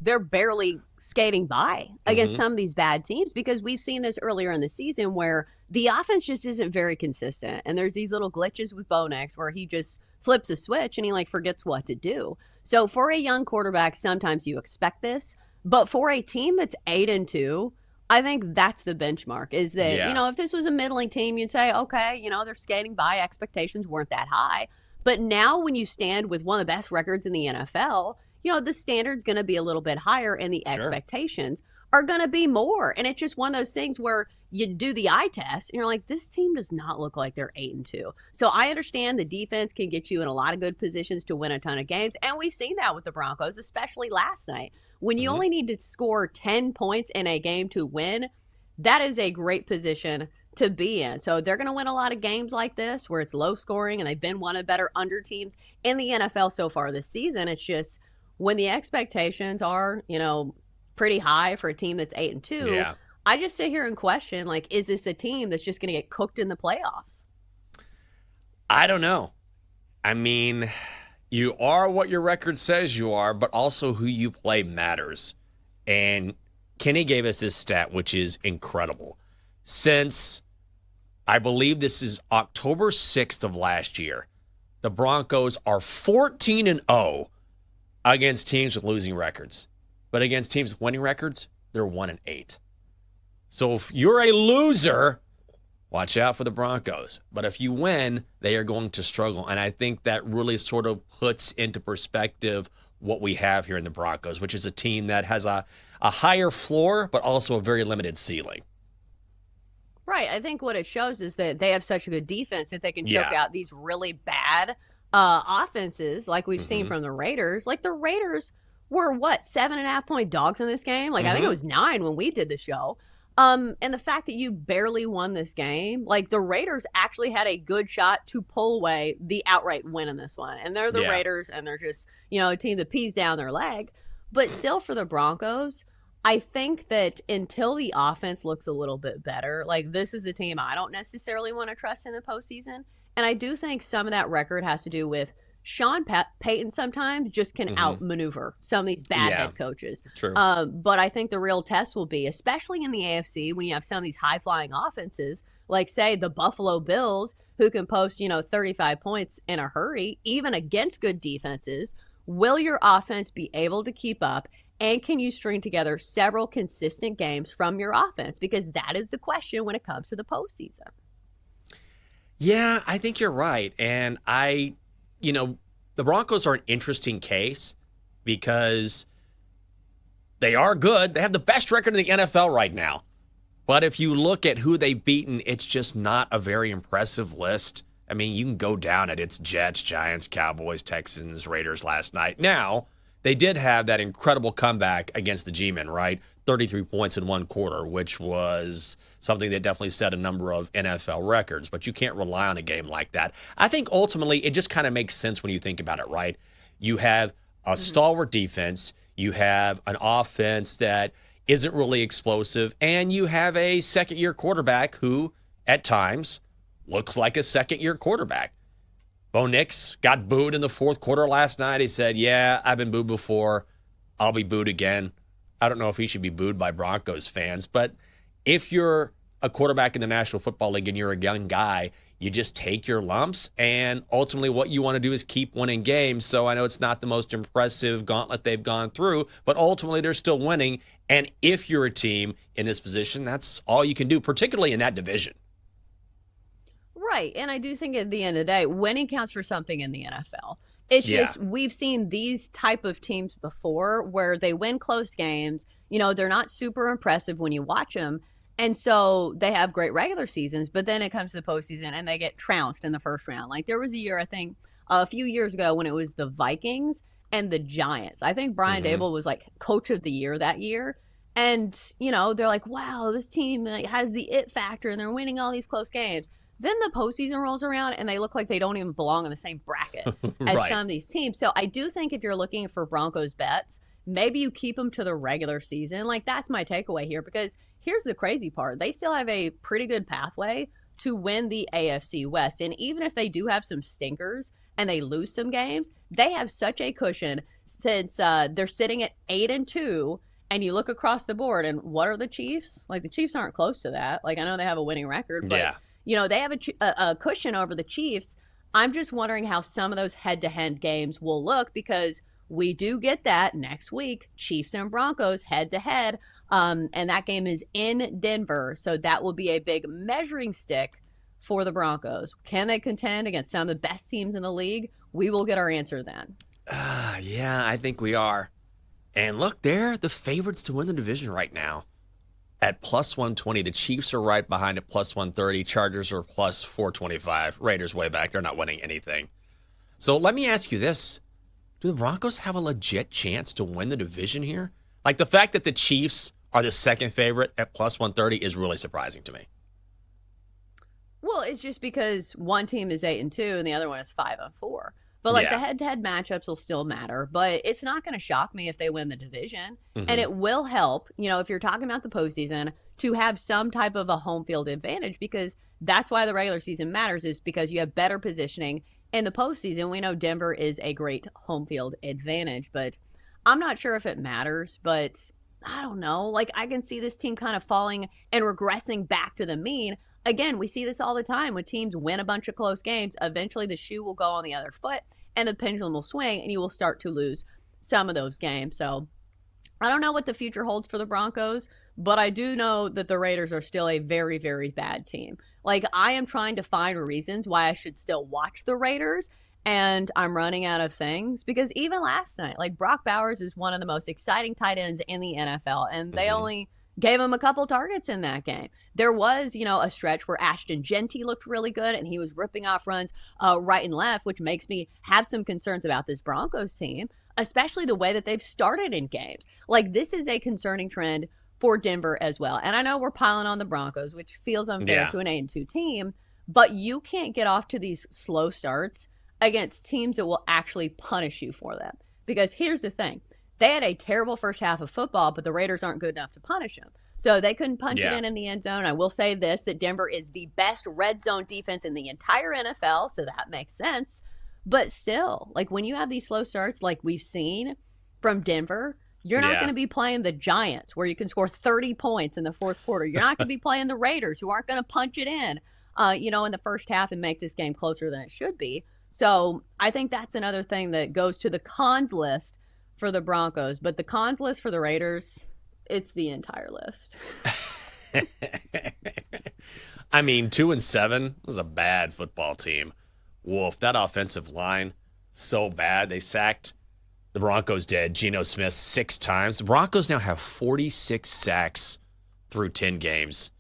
they're barely skating by against some of these bad teams, because we've seen this earlier in the season where the offense just isn't very consistent. And there's these little glitches with Bo Nix where he just flips a switch and he like forgets what to do. So for a young quarterback, sometimes you expect this, but for a team that's 8-2, I think that's the benchmark, is that, you know, if this was a middling team, you'd say, okay, you know, they're skating by, expectations weren't that high. But now when you stand with one of the best records in the NFL, you know, the standard's going to be a little bit higher and the expectations are going to be more. And it's just one of those things where you do the eye test and you're like, this team does not look like they're 8-2. So I understand the defense can get you in a lot of good positions to win a ton of games. And we've seen that with the Broncos, especially last night. When you only need to score 10 points in a game to win, that is a great position to be in. So they're going to win a lot of games like this where it's low scoring, and they've been one of the better under teams in the NFL so far this season. It's just when the expectations are, you know, pretty high for a team that's 8-2, I just sit here and question, like, is this a team that's just going to get cooked in the playoffs? I don't know. I mean, you are what your record says you are, but also who you play matters. And Kenny gave us this stat, which is incredible. Since I believe this is October 6th of last year, the Broncos are 14-0 against teams with losing records. But against teams with winning records, they're 1-8. So if you're a loser, watch out for the Broncos. But if you win, they are going to struggle. And I think that really sort of puts into perspective what we have here in the Broncos, which is a team that has a higher floor, but also a very limited ceiling. Right. I think what it shows is that they have such a good defense that they can choke out these really bad offenses like we've seen from the Raiders. Like the Raiders were, what, 7.5-point dogs in this game? Like I think it was 9 when we did the show. And the fact that you barely won this game, like the Raiders actually had a good shot to pull away the outright win in this one. And they're the Raiders, and they're just, you know, a team that pees down their leg. But still, for the Broncos, I think that until the offense looks a little bit better, like this is a team I don't necessarily want to trust in the postseason. And I do think some of that record has to do with Sean Payton sometimes just can outmaneuver some of these bad head coaches. True. But I think the real test will be, especially in the AFC, when you have some of these high-flying offenses, like, say, the Buffalo Bills, who can post, you know, 35 points in a hurry, even against good defenses. Will your offense be able to keep up? And can you string together several consistent games from your offense? Because that is the question when it comes to the postseason. Yeah, I think you're right. And you know, the Broncos are an interesting case because they are good. They have the best record in the NFL right now. But if you look at who they've beaten, it's just not a very impressive list. I mean, you can go down it. It's Jets, Giants, Cowboys, Texans, Raiders last night. Now, they did have that incredible comeback against the G-Men, right? 33 points in one quarter, which was something that definitely set a number of NFL records. But you can't rely on a game like that. I think ultimately it just kind of makes sense when you think about it, right? You have a stalwart defense. You have an offense that isn't really explosive. And you have a second-year quarterback who, at times, looks like a second-year quarterback. Bo Nix got booed in the fourth quarter last night. He said, yeah, I've been booed before. I'll be booed again. I don't know if he should be booed by Broncos fans, but if you're a quarterback in the National Football League and you're a young guy, you just take your lumps, and ultimately what you want to do is keep winning games. So I know it's not the most impressive gauntlet they've gone through, but ultimately they're still winning. And if you're a team in this position, that's all you can do, particularly in that division. Right. And I do think at the end of the day, winning counts for something in the NFL. It's just we've seen these type of teams before where they win close games. You know, they're not super impressive when you watch them. And so they have great regular seasons, but then it comes to the postseason and they get trounced in the first round. Like there was a year, I think, a few years ago when it was the Vikings and the Giants. I think Brian Dable was like coach of the year that year. And, you know, they're like, wow, this team has the it factor and they're winning all these close games. Then the postseason rolls around and they look like they don't even belong in the same bracket as some of these teams. So I do think if you're looking for Broncos bets, maybe you keep them to the regular season. Like that's my takeaway here, because here's the crazy part. They still have a pretty good pathway to win the AFC West. And even if they do have some stinkers and they lose some games, they have such a cushion since they're sitting at 8-2, and you look across the board, and what are the Chiefs? Like, the Chiefs aren't close to that. Like, I know they have a winning record, but Yeah. they have a cushion over the Chiefs. I'm just wondering how some of those head-to-head games will look, because we do get that next week, Chiefs and Broncos head-to-head, and that game is in Denver, so that will be a big measuring stick for the Broncos. Can they contend against some of the best teams in the league? We will get our answer then. Yeah, I think we are. And look, they're the favorites to win the division right now at plus 120. The Chiefs are right behind at plus 130. Chargers are plus 425. Raiders way back. They're not winning anything. So let me ask you this. Do the Broncos have a legit chance to win the division here? Like, the fact that the Chiefs are the second favorite at plus 130 is really surprising to me. Well, it's just because one team is 8-2 and the other one is 5-4. But like the head-to-head matchups will still matter, but it's not going to shock me if they win the division. And it will help, if you're talking about the postseason, to have some type of a home field advantage, because that's why the regular season matters, is because you have better positioning in the postseason. We know Denver is a great home field advantage, but I'm not sure if it matters. But I don't know. Like, I can see this team kind of falling and regressing back to the mean. Again, we see this all the time when teams win a bunch of close games. Eventually, the shoe will go on the other foot, and the pendulum will swing, and you will start to lose some of those games. So I don't know what the future holds for the Broncos, but I do know that the Raiders are still a very, very bad team. Like, I am trying to find reasons why I should still watch the Raiders, and I'm running out of things, because even last night, like, Brock Bowers is one of the most exciting tight ends in the NFL, and they only gave him a couple targets in that game. There was, a stretch where Ashton Genty looked really good, and he was ripping off runs right and left, which makes me have some concerns about this Broncos team, especially the way that they've started in games. Like, this is a concerning trend for Denver as well. And I know we're piling on the Broncos, which feels unfair to an 8-2 team, but you can't get off to these slow starts against teams that will actually punish you for them. Because here's the thing. They had a terrible first half of football, but the Raiders aren't good enough to punish them. So they couldn't punch it in the end zone. I will say this, that Denver is the best red zone defense in the entire NFL, so that makes sense. But still, like, when you have these slow starts like we've seen from Denver, you're not going to be playing the Giants, where you can score 30 points in the fourth quarter. You're not going to be playing the Raiders, who aren't going to punch it in the first half and make this game closer than it should be. So I think that's another thing that goes to the cons list for the Broncos. But the cons list for the Raiders, it's the entire list. I mean, 2-7 was a bad football team. Wolf, that offensive line, so bad. They sacked, the Broncos did, Geno Smith 6 times. The Broncos now have 46 sacks through 10 games,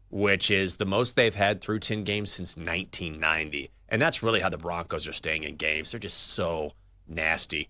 which is the most they've had through 10 games since 1990. And that's really how the Broncos are staying in games. They're just so nasty.